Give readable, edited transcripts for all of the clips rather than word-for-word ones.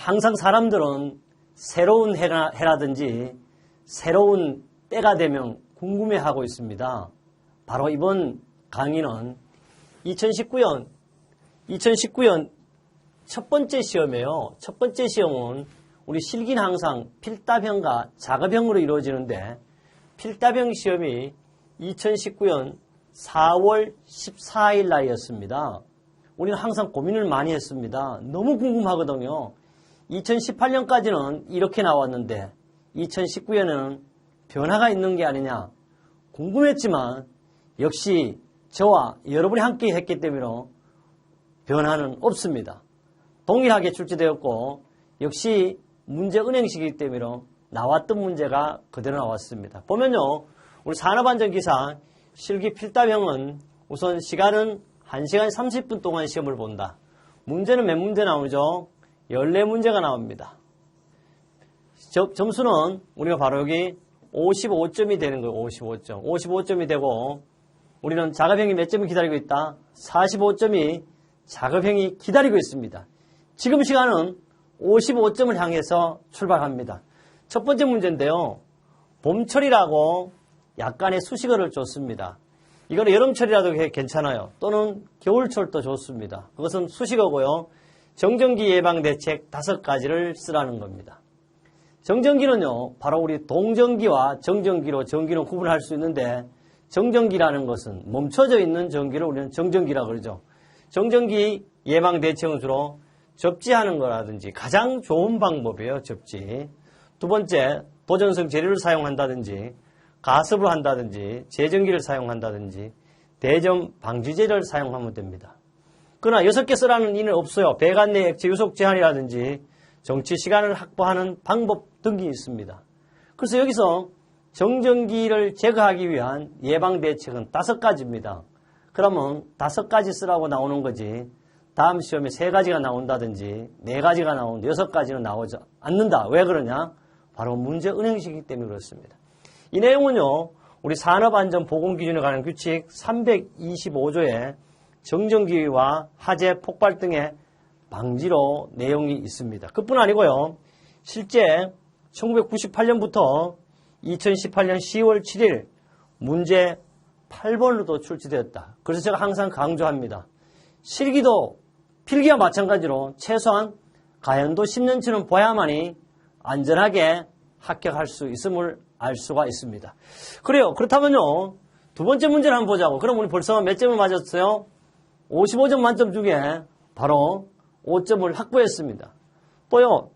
항상 사람들은 새로운 해라든지 새로운 때가 되면 궁금해하고 있습니다. 바로 이번 강의는 2019년 첫 번째 시험이에요. 첫 번째 시험은 우리 실기는 항상 필답형과 작업형으로 이루어지는데 필답형 시험이 2019년 4월 14일 날이었습니다. 우리는 항상 고민을 많이 했습니다. 너무 궁금하거든요. 2018년까지는 이렇게 나왔는데 2019년에는 변화가 있는 게 아니냐 궁금했지만 역시 저와 여러분이 함께 했기 때문에 변화는 없습니다. 동일하게 출제되었고 역시 문제 은행식이기 때문에 나왔던 문제가 그대로 나왔습니다. 보면요. 우리 산업안전기사 실기 필답형은 우선 시간은 1시간 30분 동안 시험을 본다. 문제는 몇 문제 나오죠? 14문제가 나옵니다. 점수는 우리가 바로 여기 55점이 되는 거예요. 55점. 55점이 되고 우리는 작업형이 몇 점을 기다리고 있다? 45점이 작업형이 기다리고 있습니다. 지금 시간은 55점을 향해서 출발합니다. 첫 번째 문제인데요. 봄철이라고 약간의 수식어를 줬습니다. 이거는 여름철이라도 괜찮아요. 또는 겨울철도 좋습니다. 그것은 수식어고요. 정전기 예방 대책 5가지를 쓰라는 겁니다. 정전기는요. 바로 우리 동전기와 정전기로 전기는 구분할 수 있는데 정전기라는 것은 멈춰져 있는 전기를 우리는 정전기라고 그러죠. 정전기 예방 대책은 주로 접지하는 거라든지 가장 좋은 방법이에요. 접지. 두 번째, 보존성 재료를 사용한다든지 가습을 한다든지 제전기를 사용한다든지 대점 방지제를 사용하면 됩니다. 그러나 6개 쓰라는 이는 없어요. 배관 내 액체 유속 제한이라든지 정치 시간을 확보하는 방법 등이 있습니다. 그래서 여기서 정전기를 제거하기 위한 예방 대책은 5가지입니다. 그러면 5가지 쓰라고 나오는 거지 다음 시험에 3가지가 나온다든지 4가지가 나오는데 6가지는 나오지 않는다. 왜 그러냐? 바로 문제 은행식이기 때문에 그렇습니다. 이 내용은요. 우리 산업안전보건기준에 관한 규칙 325조에 정전기와 화재, 폭발 등의 방지로 내용이 있습니다. 그뿐 아니고요. 실제 1998년부터 2018년 10월 7일 문제 8번으로도 출제되었다. 그래서 제가 항상 강조합니다. 실기도 필기와 마찬가지로 최소한 가연도 10년치는 봐야만이 안전하게 합격할 수 있음을 알 수가 있습니다. 그래요. 그렇다면요. 두 번째 문제를 한번 보자고. 그럼 우리 벌써 몇 점을 맞았어요? 55점 만점 중에 바로 5점을 확보했습니다. 또요.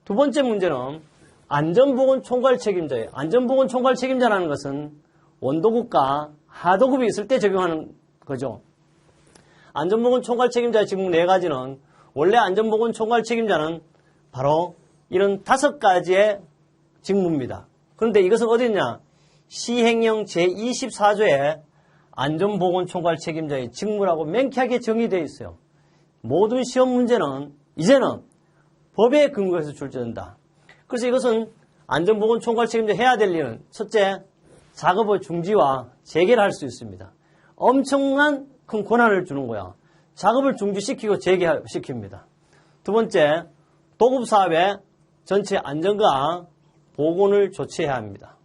두 번째 문제는 안전보건 총괄 책임자예요. 안전보건 총괄 책임자라는 것은 원도급과 하도급이 있을 때 적용하는 거죠. 안전보건 총괄 책임자의 직무 4가지는 원래 안전보건 총괄 책임자는 바로 이런 5가지의 직무입니다. 그런데 이것은 어디 있냐? 시행령 제24조에 안전보건 총괄 책임자의 직무라고 명쾌하게 정의되어 있어요. 모든 시험 문제는 이제는 법에 근거해서 출제된다. 그래서 이것은 안전보건 총괄 책임자 해야 될 일은 첫째, 작업의 중지와 재개를 할 수 있습니다. 엄청난 큰 권한을 주는 거야. 작업을 중지시키고 재개시킵니다. 두 번째, 도급사업의 전체 안전과 보건을 조치해야 합니다.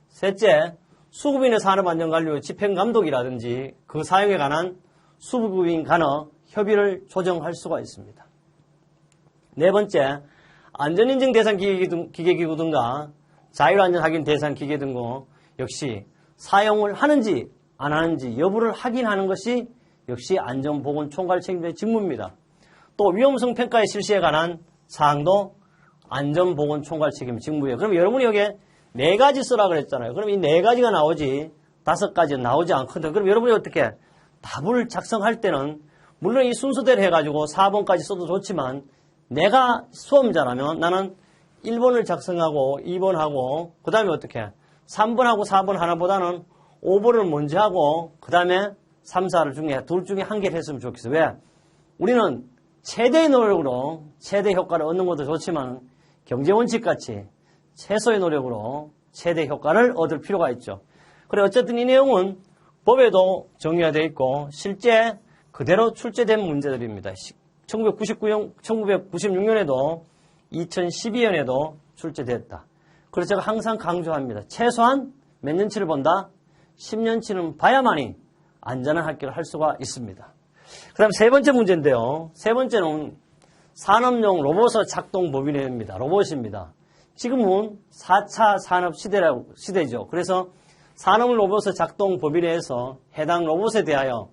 셋째, 수급인의 산업안전관리 집행감독이라든지 그 사용에 관한 수급인 간의 협의를 조정할 수가 있습니다. 네 번째, 안전인증 대상 기계기구 등과 자율안전 확인 대상 기계 등 역시 사용을 하는지 안 하는지 여부를 확인하는 것이 역시 안전보건 총괄 책임자의 직무입니다. 또 위험성 평가의 실시에 관한 사항도 안전보건 총괄 책임 직무예요. 그럼 여러분이 여기에 4가지 쓰라 그랬잖아요. 그럼 이 4가지가 나오지 5가지는 나오지 않거든. 그럼 여러분이 어떻게 답을 작성할 때는 물론 이 순서대로 해가지고 4번까지 써도 좋지만 내가 수험자라면 나는 1번을 작성하고 2번하고 그 다음에 어떻게 3번하고 4번 하나보다는 5번을 먼저 하고 그 다음에 3, 4를 중에 둘 중에 한 개를 했으면 좋겠어. 왜? 우리는 최대의 노력으로 최대 효과를 얻는 것도 좋지만 경제원칙같이 최소의 노력으로 최대 효과를 얻을 필요가 있죠. 그래 어쨌든 이 내용은 법에도 정의가 되어 있고 실제 그대로 출제된 문제들입니다. 1996년에도 2012년에도 출제됐다. 그래서 제가 항상 강조합니다. 최소한 몇 년치를 본다? 10년치는 봐야만이 안전한 합격을 할 수가 있습니다. 그 다음 세 번째 문제인데요. 세 번째는 산업용 로봇 작동 법인입니다. 로봇입니다. 지금은 4차 산업 시대죠. 그래서 산업 로봇 작동 법인에서 해당 로봇에 대하여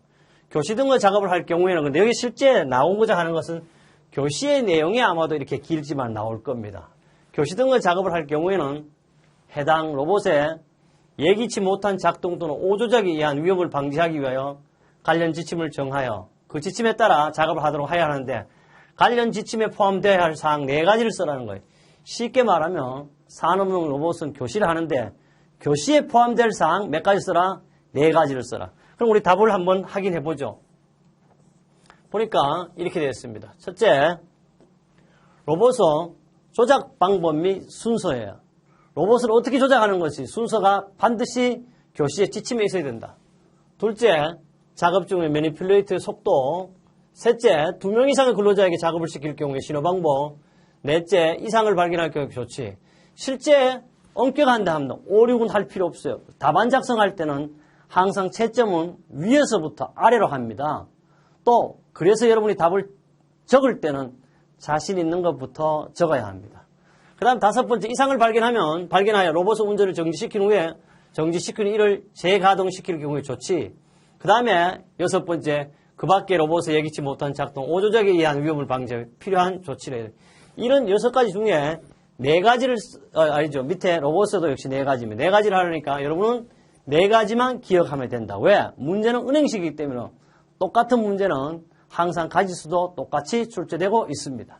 교시 등의 작업을 할 경우에는, 근데 여기 실제 나오고자 하는 것은 교시의 내용이 아마도 이렇게 길지만 나올 겁니다. 교시 등의 작업을 할 경우에는 해당 로봇에 예기치 못한 작동 또는 오조작에 의한 위험을 방지하기 위하여 관련 지침을 정하여 그 지침에 따라 작업을 하도록 해야 하는데, 관련 지침에 포함되어야 할 사항 4가지를 써라는 거예요. 쉽게 말하면 산업용 로봇은 교시를 하는데 교시에 포함될 사항 몇 가지 써라? 4가지를 써라. 그럼 우리 답을 한번 확인해 보죠. 보니까 이렇게 되어 있습니다. 첫째, 로봇은 조작 방법 및 순서예요. 로봇을 어떻게 조작하는 것이 순서가 반드시 교시의 지침에 있어야 된다. 둘째, 작업 중의 매니플레이트의 속도. 셋째, 2명 이상의 근로자에게 작업을 시킬 경우에 신호 방법. 넷째, 이상을 발견할 경우 조치. 실제 엄격한데 합니다. 5, 6은 할 필요 없어요. 답안 작성할 때는 항상 채점은 위에서부터 아래로 합니다. 또 그래서 여러분이 답을 적을 때는 자신 있는 것부터 적어야 합니다. 그 다음 5번째, 이상을 발견하여 로봇의 운전을 정지시킨 후에 정지시킨 이를 재가동시킬 경우에 조치. 그 다음에 6번째, 그 밖에 로봇의 예기치 못한 작동, 오조작에 의한 위험을 방지하여 필요한 조치를. 이런 6가지 중에 4가지를, 밑에 로봇에도 역시 4가지입니다. 4가지를 하려니까 여러분은 4가지만 기억하면 된다. 왜? 문제는 은행식이기 때문에 똑같은 문제는 항상 가지수도 똑같이 출제되고 있습니다.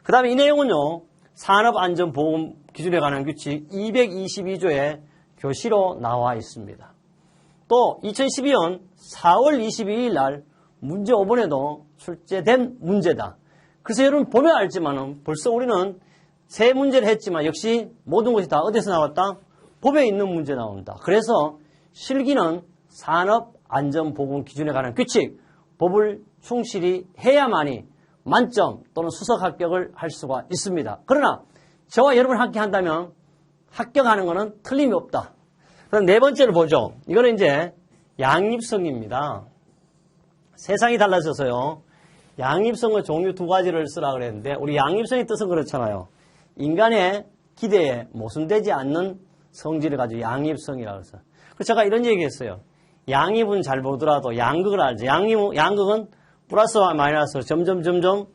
그 다음에 이 내용은요, 산업안전보험 기준에 관한 규칙 222조의 교시로 나와 있습니다. 또 2012년 4월 22일 날 문제 5번에도 출제된 문제다. 그래서 여러분 보면 알지만은 벌써 우리는 세 문제를 했지만 역시 모든 것이 다 어디서 나왔다? 법에 있는 문제 나온다. 그래서 실기는 산업안전보건 기준에 관한 규칙, 법을 충실히 해야만이 만점 또는 수석 합격을 할 수가 있습니다. 그러나 저와 여러분 함께 한다면 합격하는 것은 틀림이 없다. 그럼 네 번째를 보죠. 이거는 이제 양립성입니다. 세상이 달라져서요. 양립성의 종류 2가지를 쓰라 그랬는데 우리 양립성의 뜻은 그렇잖아요. 인간의 기대에 모순되지 않는 성질을 가지고 양립성이라고 해서. 그래서 제가 이런 얘기했어요. 양립은 잘 보더라도 양극을 알죠. 양극은 플러스와 마이너스로 점점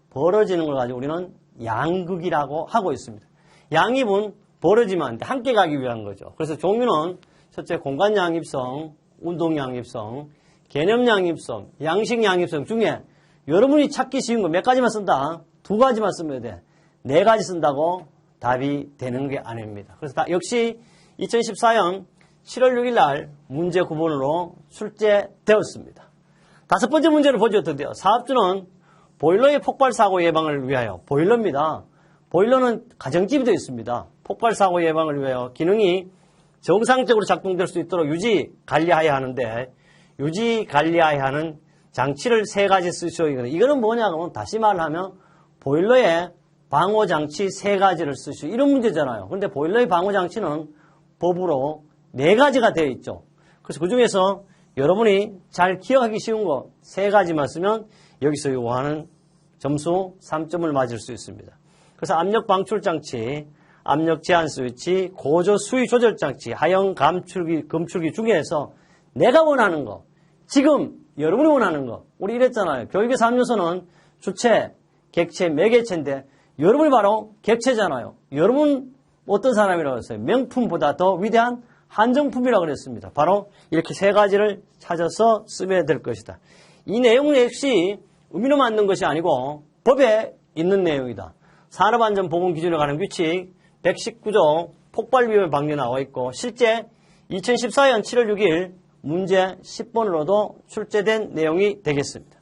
벌어지는 걸 가지고 우리는 양극이라고 하고 있습니다. 양립은 벌어지면 함께 가기 위한 거죠. 그래서 종류는 첫째 공간 양립성, 운동 양립성, 개념 양립성, 양식 양립성 중에 여러분이 찾기 쉬운 거 몇 가지만 쓴다? 2가지만 쓰면 돼. 4가지 쓴다고 답이 되는 게 아닙니다. 그래서 역시 2014년 7월 6일 날 문제 9번으로 출제되었습니다. 5번째 문제를 보죠. 어떤데요? 사업주는 보일러의 폭발 사고 예방을 위하여, 보일러입니다. 보일러는 가정집이 되어 있습니다. 폭발 사고 예방을 위하여 기능이 정상적으로 작동될 수 있도록 유지 관리해야 하는데, 유지 관리해야 하는 장치를 3가지 쓰시오. 이거는 뭐냐면 다시 말하면 보일러의 방호장치 3가지를 쓰시오. 이런 문제잖아요. 그런데 보일러의 방호장치는 법으로 4가지가 되어 있죠. 그래서 그 중에서 여러분이 잘 기억하기 쉬운 거 3가지만 쓰면 여기서 요구하는 점수 3점을 맞을 수 있습니다. 그래서 압력 방출 장치, 압력 제한 스위치, 고조 수위 조절 장치, 하형 검출기 중에서 내가 원하는 거, 지금 여러분이 원하는 거, 우리 이랬잖아요. 교육의 3요소는 주체, 객체, 매개체인데 여러분이 바로 객체잖아요. 여러분 어떤 사람이라고 했어요? 명품보다 더 위대한 한정품이라고 그랬습니다. 바로 이렇게 3가지를 찾아서 쓰면 될 것이다. 이 내용은 역시 의미로 만든 것이 아니고 법에 있는 내용이다. 산업안전보건 기준에 관한 규칙 119조 폭발 위험의 방류 나와 있고 실제 2014년 7월 6일 문제 10번으로도 출제된 내용이 되겠습니다.